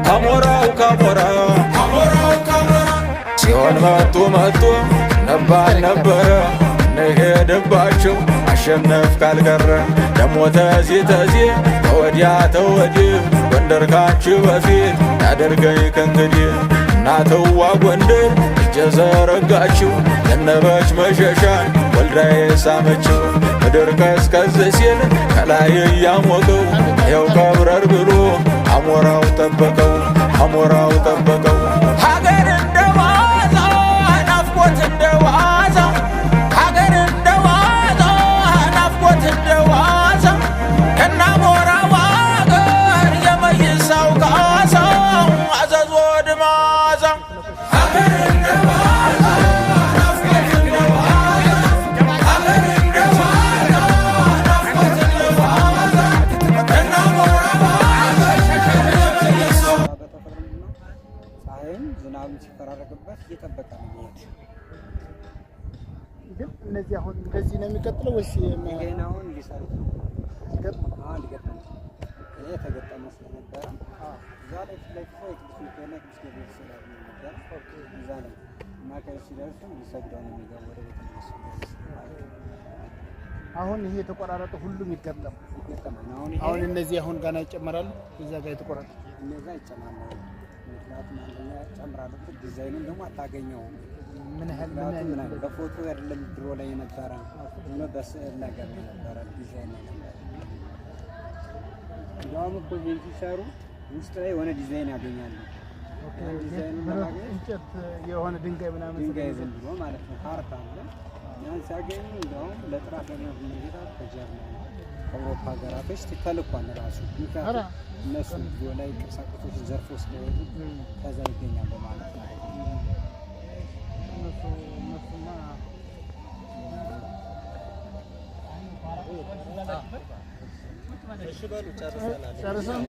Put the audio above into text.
አሞራው ካሞራው ሲሆን መጡ ነባር ነበረ ነሄደባቸው አሸነፍ ካልቀረ ደሞ ተዚህ ተወዲያ ተወዲህ ጎንደር ካንቺ በፊት ያደርገኝ ከእንግዲህ እናትዋ ጎንደር እጀ ዘረጋችው ዘነበች መሸሻን ወልዳ የሳመችው ምድር ቀዝቀዝ ሲል ከላይ እያሞቀው ይኸው ከብረር ብሎ አሞራው ጠበቀው ሀገር እንደዋዛ ናፍቆት እንደዋዛ ሀገር እንደዋዛ ናፍቆት እንደዋዛ ከናሞራው አገር የመይሳው ካሳው አዘዞ ድማዛ ሀገር እንደዋዛ ናፍቆት እንደዋዛ ሀገር እንደዋዛ ናፍቆት እንደዋዛ ከናሞራው አገር የመይሳው ፀሐይም ዝናብም ሲፈራረቅበት እየጠበቀ ነው የሚሄድ። ግን እነዚህ አሁን እንደዚህ ነው የሚቀጥለው ወይስ ይሄን አሁን ሊሰሩት ነው? ሊገጥም ይሄ ተገጠመ ስለነበረ እዛ ላይ ፍላይ ቅዱስ ሚካኤልና ቅዱስ ገብርኤል ስላሉ ነበር። እዛ ላይ እና ከዚህ ሲደርሱ ሊሰግደው ነው የሚገባው ወደ ቤተ መቅደስ። አሁን ይሄ የተቆራረጠ ሁሉም ይገጠማል። አሁን እነዚህ አሁን ገና ይጨመራሉ። እዛ ጋር የተቆራረጠ እነዛ ይጨመራሉ። ምክንያቱም አንደኛ ጨምራለሁ ዲዛይኑን ደግሞ አታገኘውም። ምን ያህል በፎቶ አይደለም ድሮ ላይ የነበረ ሆኖ በስዕል ነገር የነበረ ዲዛይን ነበር። እንደውም እኮ ይሄን ሲሰሩ ውስጥ ላይ የሆነ ዲዛይን ያገኛሉ። ዲዛይኑ እንጨት የሆነ ድንጋይ ምናምን ድንጋይ ዝም ብሎ ማለት ነው ካርታ አለ። ያን ሲያገኙ እንደውም ለጥራት ለመምጣት ከጀርመን ከአውሮፓ ሀገራቶች ተልኳል ራሱ እነሱ ቪዲዮ ላይ ቅርሳቅርሶች ዘርፎ ስለሄዱ ከዛ ይገኛል በማለት ነው። ጨርሰናል።